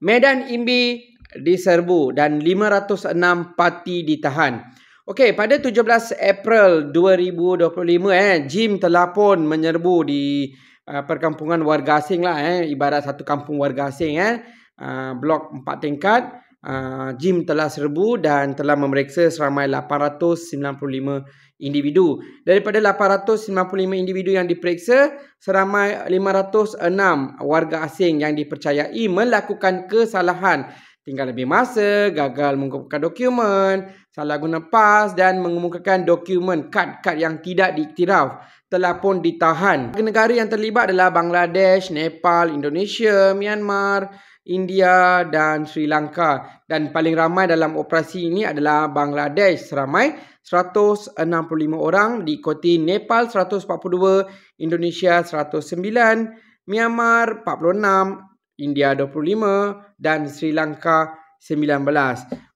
Medan Imbi diserbu dan 506 parti ditahan. Okey, pada 17 April 2025 Jim telah pun menyerbu di perkampungan warga asing lah ibarat satu kampung warga asing blok 4 tingkat. Jim telah serbu dan telah memeriksa seramai 895 individu. Daripada 895 individu yang diperiksa, seramai 506 warga asing yang dipercayai melakukan kesalahan tinggal lebih masa, gagal mengumpulkan dokumen, salah guna PAS dan mengemukakan dokumen kad yang tidak diiktiraf telah pun ditahan. Negara yang terlibat adalah Bangladesh, Nepal, Indonesia, Myanmar, India dan Sri Lanka. Dan paling ramai dalam operasi ini adalah Bangladesh seramai 165 orang, diikuti Nepal 142, Indonesia 109, Myanmar 46, India 25 dan Sri Lanka 19.